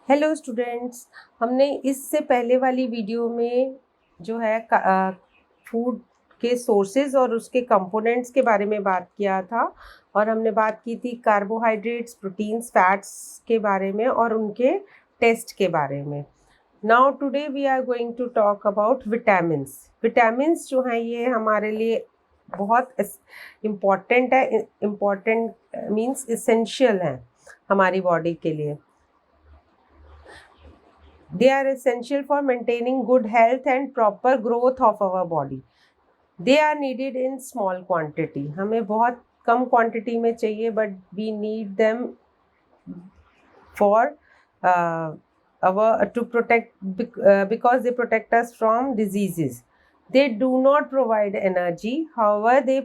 Hello students. हमने इससे पहले वाली वीडियो में जो है फूड के सोर्सेज और उसके कंपोनेंट्स के बारे में बात किया था और हमने बात की थी कार्बोहाइड्रेट्स, प्रोटीन्स, फैट्स के बारे में और उनके टेस्ट के बारे में। Now today we are going to talk about vitamins. Vitamins जो हैं ये हमारे लिए बहुत इम्पॉर्टेंट है। इम्पॉर्टेंट मीन्स इसेंशियल हैं हमारी बॉडी के लिए। They are essential for maintaining good health and proper growth of our body. They are needed in small quantity. हमें बहुत कम quantity में चाहिए, but we need them for to protect because they protect us from diseases. They do not provide energy. However, they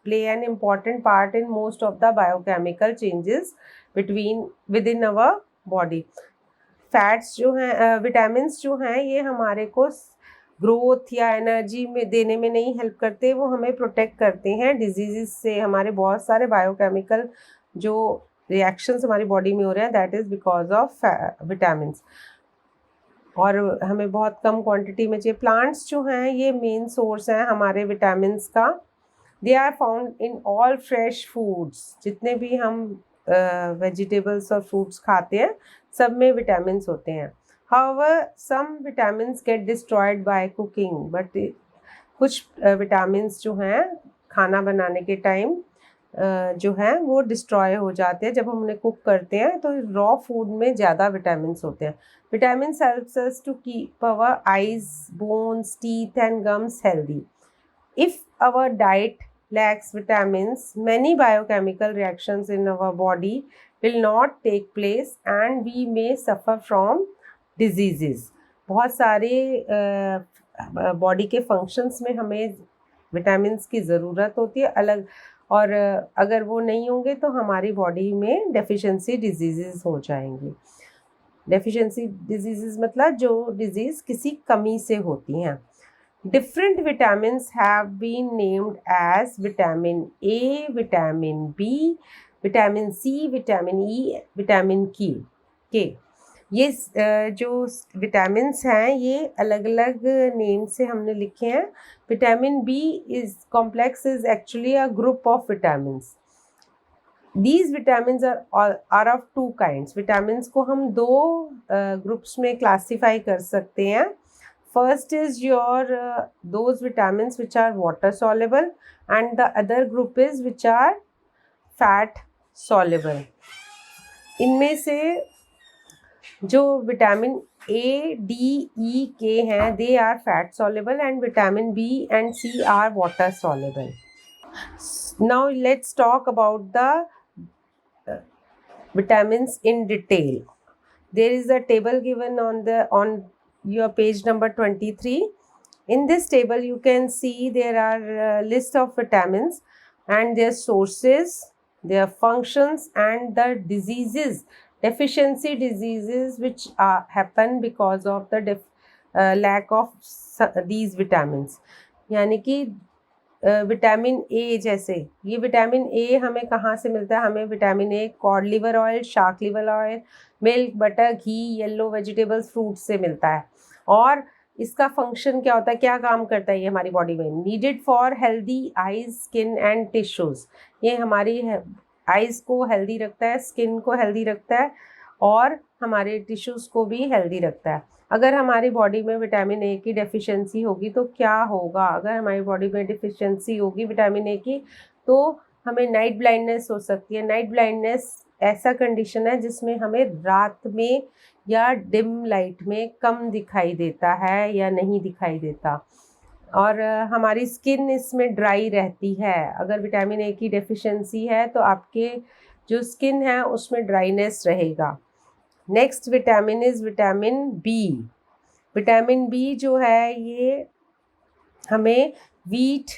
play an important part in most of the biochemical changes within our body. Fats जो हैं, vitamins जो हैं, ये हमारे को growth या energy में देने में नहीं हेल्प करते, वो हमें प्रोटेक्ट करते हैं डिजीज़ से। हमारे बहुत सारे बायोकेमिकल जो रिएक्शंस हमारी बॉडी में हो रहे हैं, that is because of vitamins. और हमें बहुत कम क्वांटिटी में चाहिए। प्लांट्स जो हैं ये मेन सोर्स हैं हमारे विटामिन्स का। They are found in all fresh foods. जितने भी हम वेजिटेबल्स और फ्रूट्स खाते हैं सब में विटामिन्स होते हैं। However some vitamins get destroyed by cooking, but कुछ विटामिन्स जो हैं खाना बनाने के टाइम जो हैं वो डिस्ट्रॉय हो जाते हैं। जब हम उन्हें कुक करते हैं तो रॉ फूड में ज़्यादा विटामिन्स होते हैं। Vitamins helps us to keep our eyes, bones, teeth and gums healthy. If our diet lacks vitamins, many biochemical reactions in our body will not take place and we may suffer from diseases. बहुत सारे body के functions में हमें vitamins की ज़रूरत होती है अलग, और अगर वो नहीं होंगे तो हमारी बॉडी में डेफिशिएंसी डिजीज़ हो जाएंगी। डेफिशिएंसी डिजीज़ मतलब जो डिजीज़ किसी कमी से होती हैं। Different vitamins have been named as vitamin A, vitamin B, vitamin C, vitamin E, vitamin K. ये जो विटामिन्स हैं ये अलग अलग नेम से हमने लिखे हैं। Vitamin B is complex is actually a group of vitamins. These vitamins are of two kinds. Vitamins को हम दो ग्रुप्स में क्लासीफाई कर सकते हैं। First is your those vitamins which are water soluble, and the other group is which are fat soluble. इनमें से जो vitamin A, D, E, K हैं, they are fat soluble, and vitamin B and C are water soluble. Now let's talk about the vitamins in detail. There is a table given on your page number 23. In this table you can see there are a list of vitamins and their sources, their functions and the diseases, deficiency diseases which happen because of the lack of these vitamins. यानी कि vitamin A, जैसे ये vitamin A हमें कहाँ से मिलता है? हमें vitamin A cod liver oil, shark liver oil, milk, butter, ghee, yellow vegetables, fruit से मिलता है। और इसका फंक्शन क्या होता है, क्या काम करता है ये हमारी बॉडी में? Needed for healthy eyes, skin and tissues. ये हमारी आइज़ को हेल्दी रखता है, स्किन को हेल्दी रखता है और हमारे टिश्यूज़ को भी हेल्दी रखता है। अगर हमारी बॉडी में विटामिन ए की डेफिशिएंसी होगी तो क्या होगा? अगर हमारी बॉडी में डेफिशिएंसी होगी विटामिन ए की तो हमें नाइट ब्लाइंडनेस हो सकती है। नाइट ब्लाइंडनेस ऐसा कंडीशन है जिसमें हमें रात में या डिम लाइट में कम दिखाई देता है या नहीं दिखाई देता, और हमारी स्किन इसमें ड्राई रहती है। अगर विटामिन ए की डेफिशिएंसी है तो आपके जो स्किन है उसमें ड्राइनेस रहेगा। Next vitamin is vitamin B. Vitamin B जो है ये हमें wheat,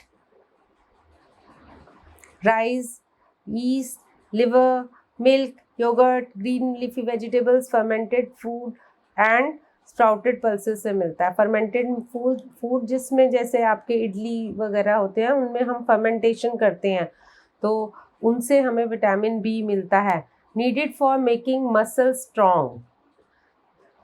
rice, yeast, liver, milk, yoghurt, green leafy vegetables, fermented food and sprouted pulses से मिलता है। फर्मेंटेड फूड जिसमें जैसे आपके इडली वगैरह होते हैं उनमें हम फर्मेंटेशन करते हैं तो उनसे हमें विटामिन बी मिलता है। Needed for making muscle strong.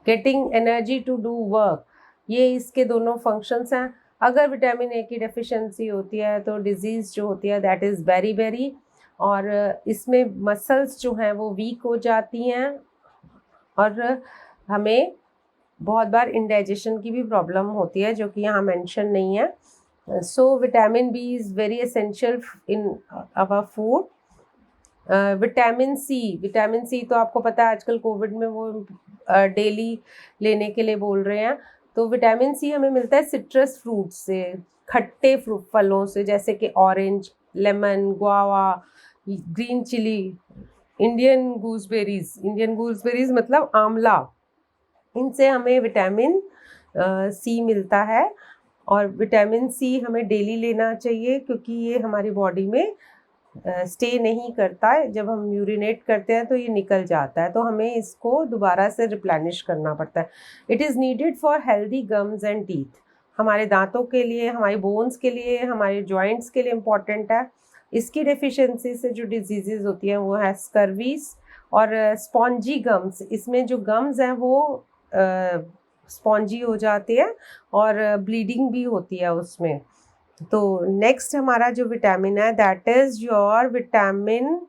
Getting energy to do work, ये इसके दोनों फंक्शंस हैं। अगर विटामिन ए की डेफिशिएंसी होती है तो डिजीज़ जो होती है दैट इज़ बेरी, और इसमें मसल्स जो हैं वो वीक हो जाती हैं और हमें बहुत बार इंडाइजेशन की भी प्रॉब्लम होती है, जो कि यहाँ मेंशन नहीं है। So vitamin B is very essential in our food. Vitamin C तो आपको पता है आजकल कोविड में वो डेली लेने के लिए बोल रहे हैं। तो विटामिन सी हमें मिलता है सिट्रस फ्रूट से, खट्टे फलों से, जैसे कि orange, lemon, guava, green chilli, Indian gooseberries मतलब आंवला, इनसे हमें विटामिन सी मिलता है। और विटामिन सी हमें डेली लेना चाहिए क्योंकि ये हमारी बॉडी में स्टे नहीं करता है। जब हम यूरिनेट करते हैं तो ये निकल जाता है, तो हमें इसको दोबारा से रिप्लेनिश करना पड़ता है। It is needed for healthy gums and teeth, हमारे दांतों के लिए, हमारे बोन्स के लिए, हमारे जॉइंट्स के लिए इम्पॉर्टेंट है। इसकी डेफिशिएंसी से जो डिजीज़ेज होती हैं वो है स्कर्वीज और स्पॉन्जी गम्स। इसमें जो गम्स हैं वो स्पॉन्जी हो जाते हैं और ब्लीडिंग भी होती है उसमें। तो नेक्स्ट हमारा जो विटामिन है that is your vitamin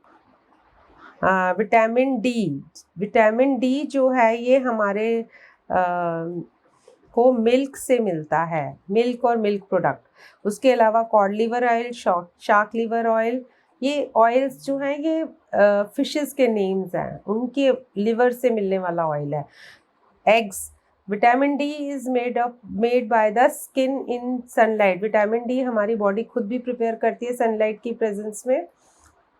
D. Vitamin D जो है ये हमारे को मिल्क से मिलता है, मिल्क और मिल्क प्रोडक्ट। उसके अलावा cod liver oil, shark liver oil, ये ऑयल्स जो हैं ये फिशेस के नेम्स हैं, उनके लिवर से मिलने वाला ऑयल है। Eggs, vitamin D is made by the skin in sunlight. Vitamin D हमारी बॉडी खुद भी प्रिपेयर करती है सनलाइट की प्रेजेंस में।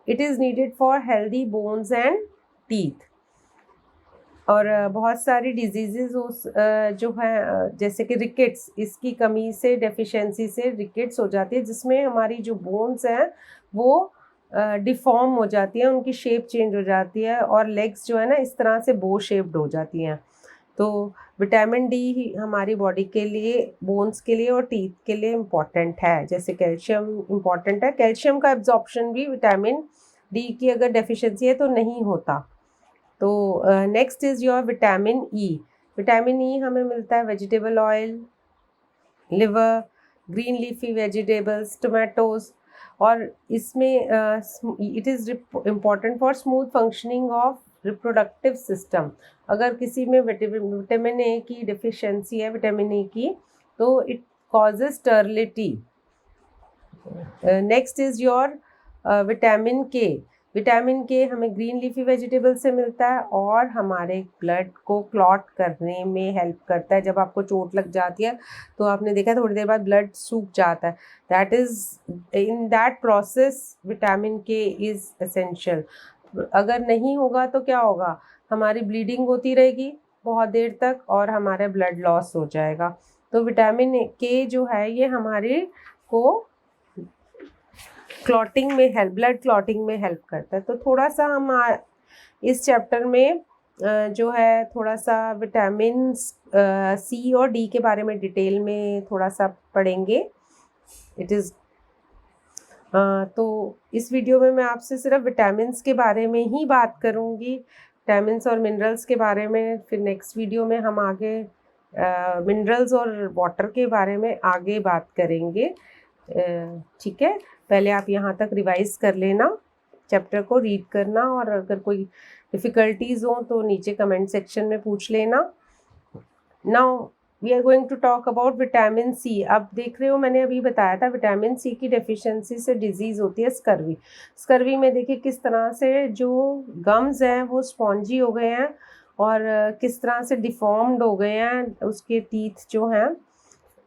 It is needed for healthy bones and teeth. और बहुत सारी डिजीज़ेज जो हैं जैसे कि रिकेट्स, इसकी कमी से, डेफिशिएंसी से रिकेट्स हो जाती है, जिसमें हमारी जो बोन्स हैं वो डिफॉर्म हो जाती हैं, उनकी शेप चेंज हो जाती है और लेग्स जो है ना इस तरह से बो शेप्ड हो जाती हैं। तो विटामिन डी ही हमारी बॉडी के लिए, बोन्स के लिए और टीथ के लिए इम्पॉर्टेंट है। जैसे कैल्शियम इम्पॉर्टेंट है, कैल्शियम का एब्जॉर्प्शन भी विटामिन डी की अगर डेफिशिएंसी है तो नहीं होता। तो next is your vitamin E. Vitamin E हमें मिलता है vegetable oil, liver, green leafy vegetables, tomatoes, और इसमें it is important for smooth functioning of reproductive system. अगर किसी में विटामिन ए की डिफिशियंसी है, विटामिन ए की, तो it causes sterility. Next is your vitamin के। विटामिन के हमें ग्रीन लीफी वेजिटेबल से मिलता है और हमारे ब्लड को क्लॉट करने में हेल्प करता है। जब आपको चोट लग जाती है तो आपने देखा थोड़ी देर बाद ब्लड सूख जाता है, that is in that process vitamin के इज़ एसेंशियल। अगर नहीं होगा तो क्या होगा, हमारी ब्लीडिंग होती रहेगी बहुत देर तक और हमारा ब्लड लॉस हो जाएगा। तो विटामिन के जो है ये हमारे को क्लॉटिंग में हेल्प, ब्लड क्लॉटिंग में हेल्प करता है। तो थोड़ा सा हम इस चैप्टर में जो है थोड़ा सा विटामिन सी और डी के बारे में डिटेल में थोड़ा सा पढ़ेंगे। इट इज़ तो इस वीडियो में मैं आपसे सिर्फ विटामिन्स के बारे में ही बात करूँगी, विटामिन्स और मिनरल्स के बारे में। फिर नेक्स्ट वीडियो में हम आगे मिनरल्स और वाटर के बारे में आगे बात करेंगे। ठीक है, पहले आप यहाँ तक रिवाइज कर लेना, चैप्टर को रीड करना, और अगर कोई डिफ़िकल्टीज़ हो तो नीचे कमेंट सेक्शन में पूछ लेना। Now we are going to talk about vitamin C. अब देख रहे हो मैंने अभी बताया था विटामिन सी की डेफिशिएंसी से डिजीज़ होती है स्कर्वी। स्कर्वी में देखिए किस तरह से जो गम्स हैं वो स्पॉन्जी हो गए हैं और किस तरह से डिफॉर्म्ड हो गए हैं उसके टीथ जो हैं।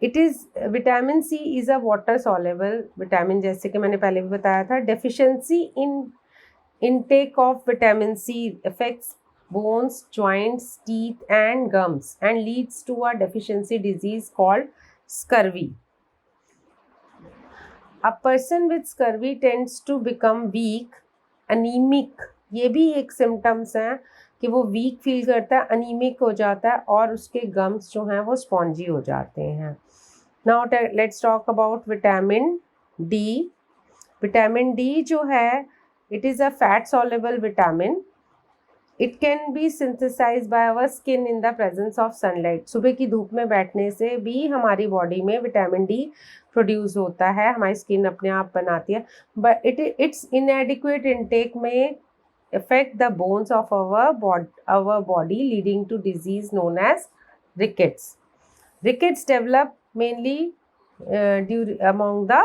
It is vitamin C is a water soluble vitamin, जैसे कि मैंने पहले भी बताया था। Deficiency in intake of vitamin C affects bones, joints, teeth and gums and leads to a deficiency disease called scurvy. A person with scurvy tends to become weak, anemic, ये भी एक सिम्टम्स हैं कि वो वीक फील करता है, anaemic हो जाता है और उसके गम्स जो हैं वो स्पॉन्जी हो जाते हैं। Now let's talk about vitamin D. Vitamin D जो है, it is a fat soluble vitamin it can be synthesise by our skin in the presence of sunlight. सुबह की धूप में बैठने से भी हमारी बॉडी में विटामिन डी प्रोड्यूस होता है, हमारी स्किन अपने आप बनाती है, बट इट्स इनएडिक्वेट इनटेक में affect the bones of our body, leading to disease known as rickets. Rickets develop mainly among the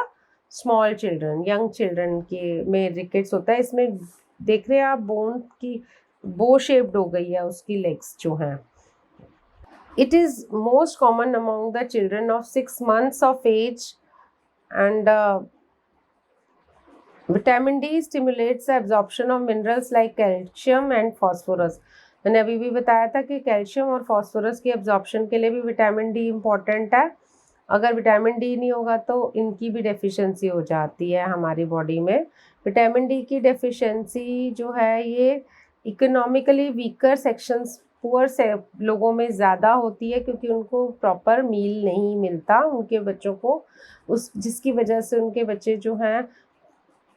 small children, young children के में rickets होता है। इसमें देख रहे हैं आप बोन की बो शेप्ड हो गई है उसकी लेग्स जो हैं। It is most common among the children of 6 months of age, and vitamin D stimulates the absorption of minerals like calcium and phosphorus. मैंने अभी भी बताया था कि कैल्शियम और फॉस्फोरस की एब्जॉर्प्शन के लिए भी विटामिन डी इम्पॉर्टेंट है। अगर विटामिन डी नहीं होगा तो इनकी भी डेफिशिएंसी हो जाती है हमारी बॉडी में। विटामिन डी की डेफिशिएंसी जो है ये इकोनॉमिकली वीकर सेक्शंस, पुअर से लोगों में ज़्यादा होती है, क्योंकि उनको प्रॉपर मील नहीं मिलता उनके बच्चों को, उस जिसकी वजह से उनके बच्चे जो हैं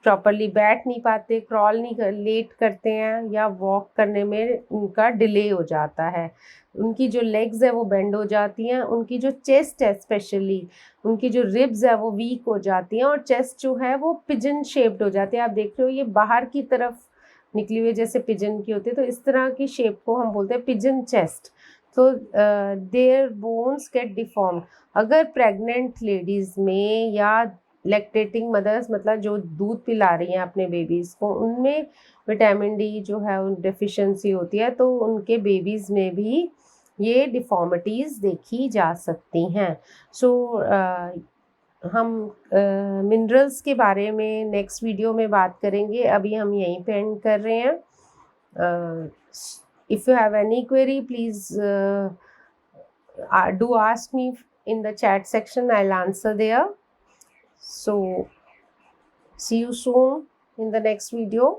प्रॉपरली बैठ नहीं पाते, क्रॉल नहीं कर, लेट करते हैं, या वॉक करने में उनका डिले हो जाता है। उनकी जो लेग्स है वो बेंड हो जाती हैं, उनकी जो चेस्ट है स्पेशली, उनकी जो रिब्स है वो वीक हो जाती हैं, और चेस्ट जो है वो पिजन शेप्ड हो जाती है। आप देख रहे हो ये बाहर की तरफ निकली हुई जैसे पिजन की होती है, तो इस तरह की शेप को हम बोलते हैं पिजन चेस्ट। तो देयर बोन्स गेट डिफॉर्म। अगर प्रेग्नेंट लेडीज़ में या लैक्टेटिंग मदर्स, मतलब जो दूध पिला रही हैं अपने बेबीज़ को, उनमें विटामिन डी जो है डेफिशिएंसी होती है, तो उनके बेबीज़ में भी ये डिफॉर्मिटीज़ देखी जा सकती हैं। सो हम मिनरल्स के बारे में नेक्स्ट वीडियो में बात करेंगे। अभी हम यहीं पे एंड कर रहे हैं। If you have any query please do ask me in the chat section. I'll answer there. So see you soon in the next video.